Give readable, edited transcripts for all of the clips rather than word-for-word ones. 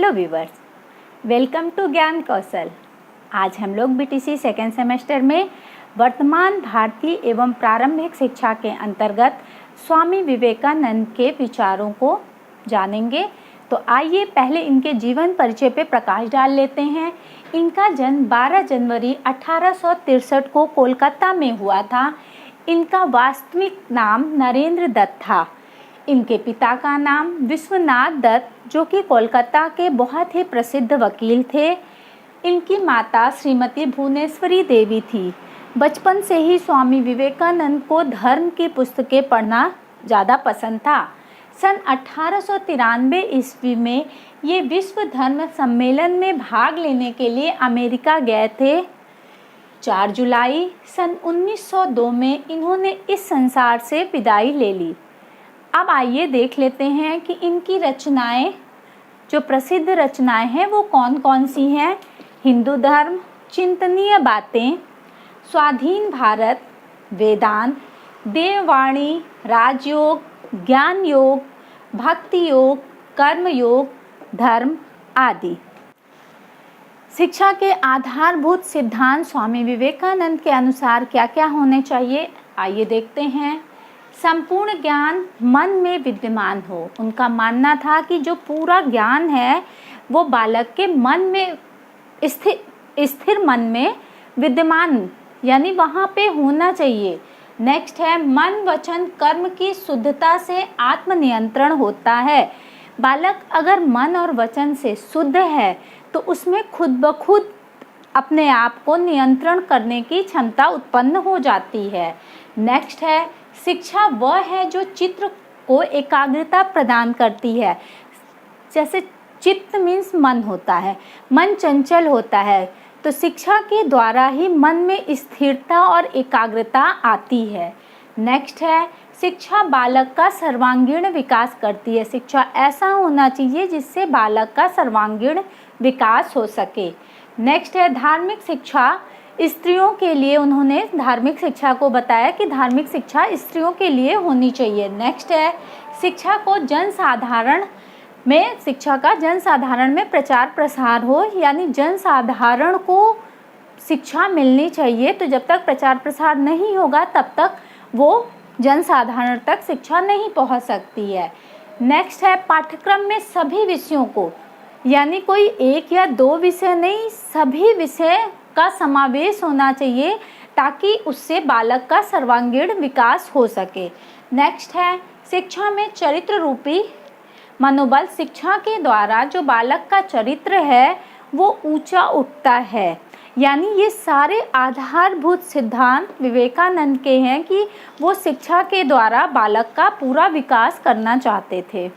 Hello viewers, welcome to ज्ञान कौशल। आज हम लोग बीटीसी सेकेंड सेमेस्टर में वर्तमान भारतीय एवं प्रारंभिक शिक्षा के अंतर्गत स्वामी विवेकानंद के विचारों को जानेंगे। तो आइए पहले इनके जीवन परिचय पे प्रकाश डाल लेते हैं। इनका जन्म 12 जनवरी 1863 को कोलकाता में हुआ था। इनका वास्तविक नाम नरेंद्र दत्त था। इनके पिता का नाम विश्वनाथ दत्त, जो कि कोलकाता के बहुत ही प्रसिद्ध वकील थे। इनकी माता श्रीमती भुवनेश्वरी देवी थी। बचपन से ही स्वामी विवेकानंद को धर्म की पुस्तकें पढ़ना ज़्यादा पसंद था। सन 1893 ईस्वी में ये विश्व धर्म सम्मेलन में भाग लेने के लिए अमेरिका गए थे। 4 जुलाई सन 1902 में इन्होंने इस संसार से विदाई ले ली। अब आइए देख लेते हैं कि इनकी रचनाएं, जो प्रसिद्ध रचनाएं हैं वो कौन कौन सी हैं। हिंदू धर्म, चिंतनीय बातें, स्वाधीन भारत, वेदांत, देववाणी, राजयोग, ज्ञान योग, भक्ति योग, कर्म योग, धर्म आदि। शिक्षा के आधारभूत सिद्धांत स्वामी विवेकानंद के अनुसार क्या क्या होने चाहिए, आइए देखते हैं। संपूर्ण ज्ञान मन में विद्यमान हो। उनका मानना था कि जो पूरा ज्ञान है वो बालक के मन में स्थिर मन में विद्यमान, यानी वहाँ पे होना चाहिए। नेक्स्ट है मन वचन कर्म की शुद्धता से आत्मनियंत्रण होता है। बालक अगर मन और वचन से शुद्ध है तो उसमें खुद ब खुद अपने आप को नियंत्रण करने की क्षमता उत्पन्न हो जाती है। नेक्स्ट है शिक्षा वह है जो चित्त को एकाग्रता प्रदान करती है। जैसे चित्त मीन्स मन होता है, मन चंचल होता है, तो शिक्षा के द्वारा ही मन में स्थिरता और एकाग्रता आती है। नेक्स्ट है शिक्षा बालक का सर्वांगीण विकास करती है। शिक्षा ऐसा होना चाहिए जिससे बालक का सर्वांगीण विकास हो सके। नेक्स्ट है धार्मिक शिक्षा स्त्रियों के लिए। उन्होंने धार्मिक शिक्षा को बताया कि धार्मिक शिक्षा स्त्रियों के लिए होनी चाहिए। नेक्स्ट है शिक्षा को शिक्षा का जनसाधारण में प्रचार प्रसार हो, यानी जनसाधारण को शिक्षा मिलनी चाहिए। तो जब तक प्रचार प्रसार नहीं होगा तब तक वो जनसाधारण तक शिक्षा नहीं पहुंच सकती है। नेक्स्ट है पाठ्यक्रम में सभी विषयों को, यानी कोई एक या दो विषय नहीं, सभी विषय का समावेश होना चाहिए ताकि उससे बालक का सर्वांगीण विकास हो सके। नेक्स्ट है शिक्षा में चरित्र रूपी मनोबल। शिक्षा के द्वारा जो बालक का चरित्र है वो ऊंचा उठता है। यानी ये सारे आधारभूत सिद्धांत विवेकानंद के हैं कि वो शिक्षा के द्वारा बालक का पूरा विकास करना चाहते थे।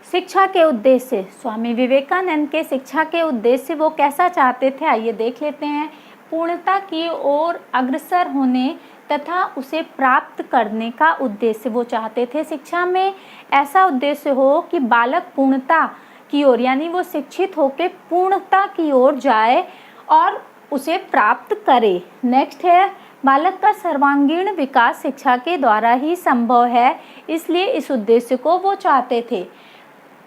शिक्षा के उद्देश्य, स्वामी विवेकानंद के शिक्षा के उद्देश्य वो कैसा चाहते थे, आइए देख लेते हैं। पूर्णता की ओर अग्रसर होने तथा उसे प्राप्त करने का उद्देश्य वो चाहते थे। शिक्षा में ऐसा उद्देश्य हो कि बालक पूर्णता की ओर, यानी वो शिक्षित होकर पूर्णता की ओर जाए और उसे प्राप्त करे। नेक्स्ट है बालक का सर्वांगीण विकास शिक्षा के द्वारा ही संभव है, इसलिए इस उद्देश्य को वो चाहते थे।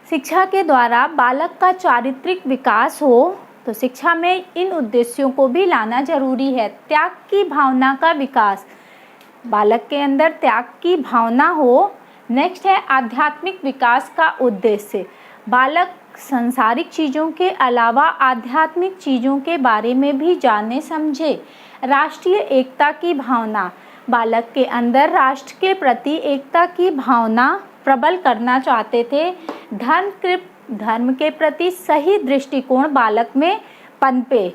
शिक्षा के द्वारा बालक का चारित्रिक विकास हो, तो शिक्षा में इन उद्देश्यों को भी लाना जरूरी है। त्याग की भावना का विकास, बालक के अंदर त्याग की भावना हो। नेक्स्ट है आध्यात्मिक विकास का उद्देश्य, बालक सांसारिक चीज़ों के अलावा आध्यात्मिक चीज़ों के बारे में भी जाने समझे। राष्ट्रीय एकता की भावना, बालक के अंदर राष्ट्र के प्रति एकता की भावना प्रबल करना चाहते थे। धर्म के प्रति सही दृष्टिकोण बालक में पनपे।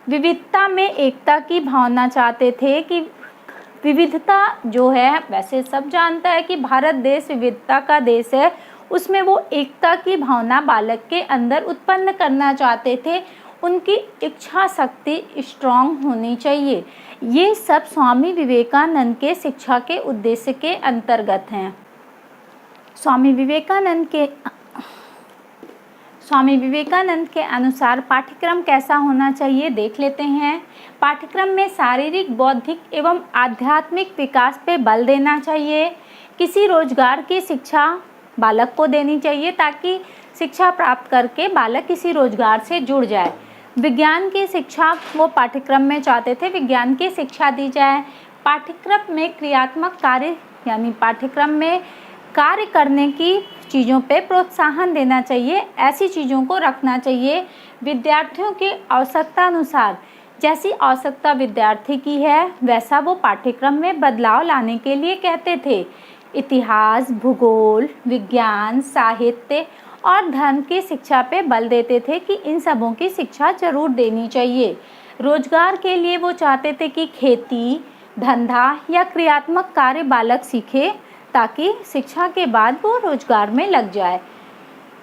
विविधता में एकता की भावना चाहते थे कि विविधता जो है, वैसे सब जानता है कि भारत देश विविधता का देश है, उसमें वो एकता की भावना बालक के अंदर उत्पन्न करना चाहते थे। उनकी इच्छा शक्ति स्ट्रांग होनी चाहिए। ये सब स्वामी विवेकानंद के शिक्षा के उद्देश्य के अंतर्गत हैं। स्वामी विवेकानंद के अनुसार पाठ्यक्रम कैसा होना चाहिए, देख लेते हैं। पाठ्यक्रम में शारीरिक, बौद्धिक एवं आध्यात्मिक विकास पे बल देना चाहिए। किसी रोजगार की शिक्षा बालक को देनी चाहिए ताकि शिक्षा प्राप्त करके बालक किसी रोजगार से जुड़ जाए। विज्ञान की शिक्षा वो पाठ्यक्रम में चाहते थे, विज्ञान की शिक्षा दी जाए। पाठ्यक्रम में क्रियात्मक कार्य यानी पाठ्यक्रम में कार्य करने की चीज़ों पे प्रोत्साहन देना चाहिए, ऐसी चीज़ों को रखना चाहिए विद्यार्थियों की आवश्यकता अनुसार। जैसी आवश्यकता विद्यार्थी की है वैसा वो पाठ्यक्रम में बदलाव लाने के लिए कहते थे। इतिहास, भूगोल, विज्ञान, साहित्य और धर्म की शिक्षा पे बल देते थे कि इन सबों की शिक्षा जरूर देनी चाहिए। रोजगार के लिए वो चाहते थे कि खेती, धंधा या क्रियात्मक कार्य बालक सीखे ताकि शिक्षा के बाद वो रोजगार में लग जाए।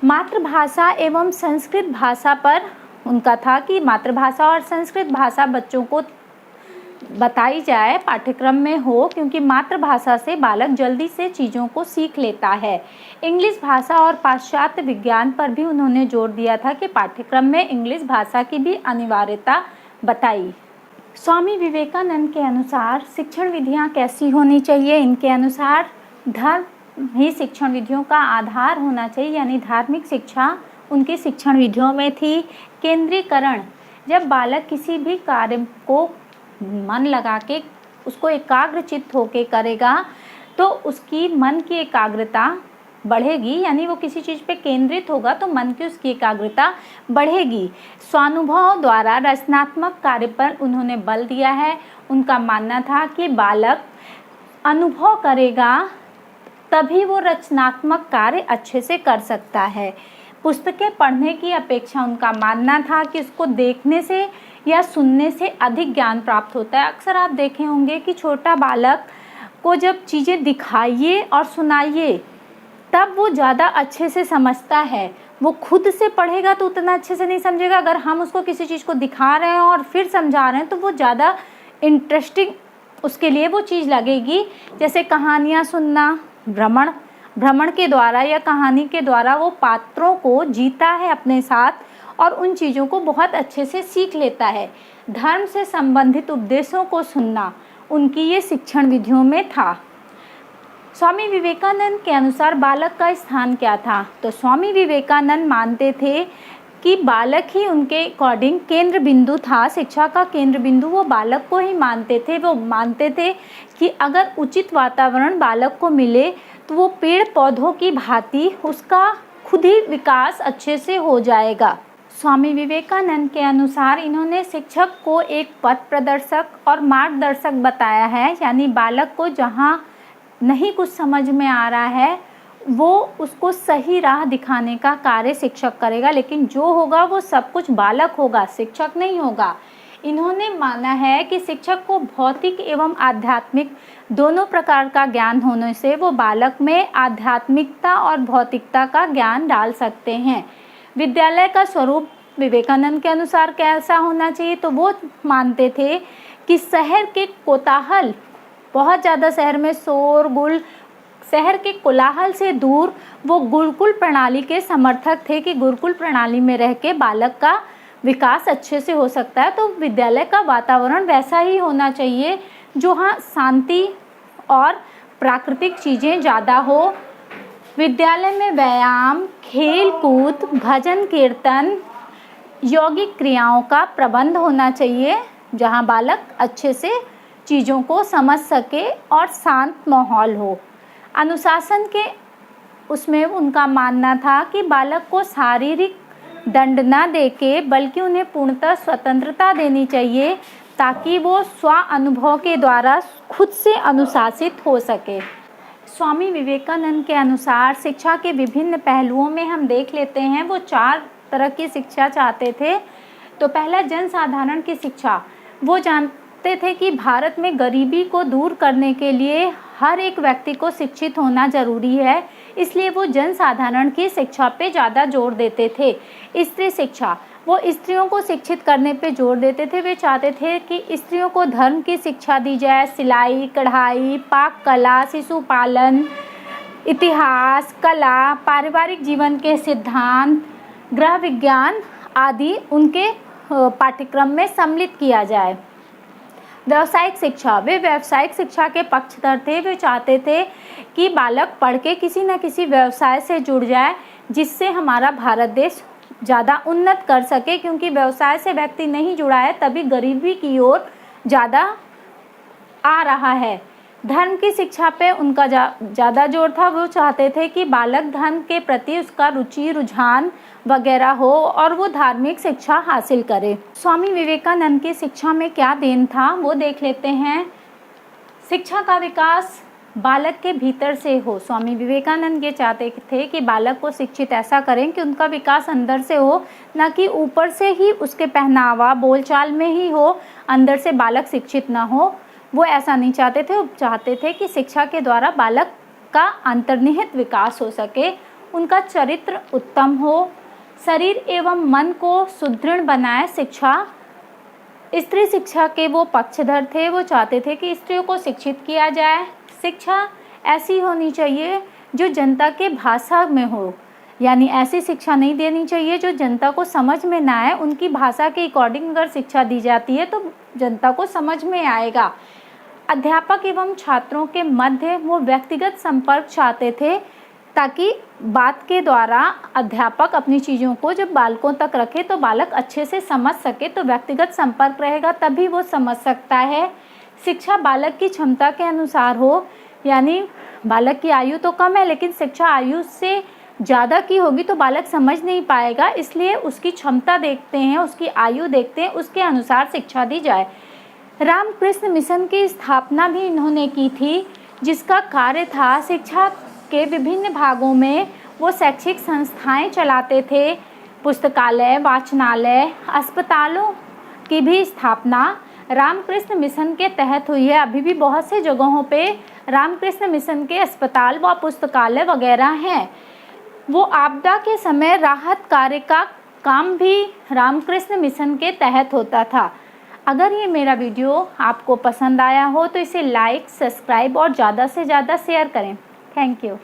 मातृभाषा एवं संस्कृत भाषा पर उनका था कि मातृभाषा और संस्कृत भाषा बच्चों को बताई जाए, पाठ्यक्रम में हो, क्योंकि मातृभाषा से बालक जल्दी से चीज़ों को सीख लेता है। इंग्लिश भाषा और पाश्चात्य विज्ञान पर भी उन्होंने जोर दिया था कि पाठ्यक्रम में इंग्लिश भाषा की भी अनिवार्यता बताई। स्वामी विवेकानंद के अनुसार शिक्षण विधियाँ कैसी होनी चाहिए? इनके अनुसार धर्म ही शिक्षण विधियों का आधार होना चाहिए, यानी धार्मिक शिक्षा उनकी शिक्षण विधियों में थी। केंद्रीकरण, जब बालक किसी भी कार्य को मन लगा के उसको एकाग्रचित्त होके करेगा तो उसकी मन की एकाग्रता बढ़ेगी, यानी वो किसी चीज़ पे केंद्रित होगा तो मन की उसकी एकाग्रता बढ़ेगी। स्वानुभव द्वारा रचनात्मक कार्य पर उन्होंने बल दिया है। उनका मानना था कि बालक अनुभव करेगा तभी वो रचनात्मक कार्य अच्छे से कर सकता है। पुस्तकें पढ़ने की अपेक्षा उनका मानना था कि उसको देखने से या सुनने से अधिक ज्ञान प्राप्त होता है। अक्सर आप देखे होंगे कि छोटा बालक को जब चीज़ें दिखाइए और सुनाइए तब वो ज़्यादा अच्छे से समझता है। वो खुद से पढ़ेगा तो उतना अच्छे से नहीं समझेगा। अगर हम उसको किसी चीज़ को दिखा रहे हैं और फिर समझा रहे हैं तो वो ज़्यादा इंटरेस्टिंग उसके लिए वो चीज़ लगेगी। जैसे कहानियाँ सुनना, भ्रमण के द्वारा या कहानी के द्वारा वो पात्रों को जीता है अपने साथ और उन चीज़ों को बहुत अच्छे से सीख लेता है। धर्म से संबंधित उपदेशों को सुनना उनकी ये शिक्षण विधियों में था। स्वामी विवेकानंद के अनुसार बालक का स्थान क्या था? तो स्वामी विवेकानंद मानते थे कि बालक ही उनके अकॉर्डिंग केंद्र बिंदु था। शिक्षा का केंद्र बिंदु वो बालक को ही मानते थे। वो मानते थे कि अगर उचित वातावरण बालक को मिले तो वो पेड़ पौधों की भांति उसका खुद ही विकास अच्छे से हो जाएगा। स्वामी विवेकानंद के अनुसार इन्होंने शिक्षक को एक पथ प्रदर्शक और मार्गदर्शक बताया है, यानी बालक को जहाँ नहीं कुछ समझ में आ रहा है वो उसको सही राह दिखाने का कार्य शिक्षक करेगा, लेकिन जो होगा वो सब कुछ बालक होगा, शिक्षक नहीं होगा। इन्होंने माना है कि शिक्षक को भौतिक एवं आध्यात्मिक दोनों प्रकार का ज्ञान होने से वो बालक में आध्यात्मिकता और भौतिकता का ज्ञान डाल सकते हैं। विद्यालय का स्वरूप विवेकानंद के अनुसार कैसा होना चाहिए? तो वो मानते थे कि शहर के कोलाहल, बहुत ज़्यादा शहर में शोरगुल, शहर के कोलाहल से दूर वो गुरुकुल प्रणाली के समर्थक थे कि गुरुकुल प्रणाली में रह के बालक का विकास अच्छे से हो सकता है। तो विद्यालय का वातावरण वैसा ही होना चाहिए जो हाँ शांति और प्राकृतिक चीज़ें ज़्यादा हो। विद्यालय में व्यायाम, खेल कूद, भजन कीर्तन, यौगिक क्रियाओं का प्रबंध होना चाहिए जहाँ बालक अच्छे से चीज़ों को समझ सके और शांत माहौल हो। अनुशासन के उसमें उनका मानना था कि बालक को शारीरिक दंड ना देके बल्कि उन्हें पूर्णतः स्वतंत्रता देनी चाहिए ताकि वो स्व अनुभव के द्वारा खुद से अनुशासित हो सके। स्वामी विवेकानंद के अनुसार शिक्षा के विभिन्न पहलुओं में हम देख लेते हैं, वो 4 तरह की शिक्षा चाहते थे। तो पहला जनसाधारण की शिक्षा। वो जानते थे कि भारत में गरीबी को दूर करने के लिए हर एक व्यक्ति को शिक्षित होना ज़रूरी है, इसलिए वो जनसाधारण की शिक्षा पे ज़्यादा जोर देते थे। स्त्री शिक्षा, वो स्त्रियों को शिक्षित करने पे जोर देते थे। वे चाहते थे कि स्त्रियों को धर्म की शिक्षा दी जाए, सिलाई, कढ़ाई, पाक कला, शिशु पालन, इतिहास, कला, पारिवारिक जीवन के सिद्धांत, गृह विज्ञान आदि उनके पाठ्यक्रम में सम्मिलित किया जाए। व्यावसायिक शिक्षा, वे व्यावसायिक शिक्षा के पक्षधर थे। वे चाहते थे कि बालक पढ़ के किसी न किसी व्यवसाय से जुड़ जाए जिससे हमारा भारत देश ज़्यादा उन्नत कर सके, क्योंकि व्यवसाय से व्यक्ति नहीं जुड़ा है तभी गरीबी की ओर ज़्यादा आ रहा है। धर्म की शिक्षा पे उनका ज़्यादा जोर था। वो चाहते थे कि बालक धर्म के प्रति उसका रुचि रुझान वगैरह हो और वो धार्मिक शिक्षा हासिल करे। स्वामी विवेकानंद की शिक्षा में क्या देन था वो देख लेते हैं। शिक्षा का विकास बालक के भीतर से हो। स्वामी विवेकानंद ये चाहते थे कि बालक को शिक्षित ऐसा करें कि उनका विकास अंदर से हो, न कि ऊपर से ही उसके पहनावा बोलचाल में ही हो, अंदर से बालक शिक्षित ना हो। वो ऐसा नहीं चाहते थे। वो चाहते थे कि शिक्षा के द्वारा बालक का अंतर्निहित विकास हो सके, उनका चरित्र उत्तम हो, शरीर एवं मन को सुदृढ़ बनाए। स्त्री शिक्षा के वो पक्षधर थे। वो चाहते थे कि स्त्रियों को शिक्षित किया जाए। शिक्षा ऐसी होनी चाहिए जो जनता के भाषा में हो, यानी ऐसी शिक्षा नहीं देनी चाहिए जो जनता को समझ में ना आए। उनकी भाषा के अकॉर्डिंग अगर शिक्षा दी जाती है तो जनता को समझ में आएगा। अध्यापक एवं छात्रों के मध्य वो व्यक्तिगत संपर्क चाहते थे, ताकि बात के द्वारा अध्यापक अपनी चीज़ों को जब बालकों तक रखे तो बालक अच्छे से समझ सके। तो व्यक्तिगत संपर्क रहेगा तभी वो समझ सकता है। शिक्षा बालक की क्षमता के अनुसार हो, यानी बालक की आयु तो कम है लेकिन शिक्षा आयु से ज़्यादा की होगी तो बालक समझ नहीं पाएगा, इसलिए उसकी क्षमता देखते हैं, उसकी आयु देखते हैं, उसके अनुसार शिक्षा दी जाए। रामकृष्ण मिशन की स्थापना भी इन्होंने की थी, जिसका कार्य था शिक्षा के विभिन्न भागों में वो शैक्षिक संस्थाएं चलाते थे। पुस्तकालय, वाचनालय, अस्पतालों की भी स्थापना रामकृष्ण मिशन के तहत हुई है। अभी भी बहुत से जगहों पे रामकृष्ण मिशन के अस्पताल व पुस्तकालय वगैरह हैं। वो आपदा के समय राहत कार्य का काम भी रामकृष्ण मिशन के तहत होता था। अगर ये मेरा वीडियो आपको पसंद आया हो तो इसे लाइक, सब्सक्राइब और ज़्यादा से ज़्यादा शेयर करें। Thank you.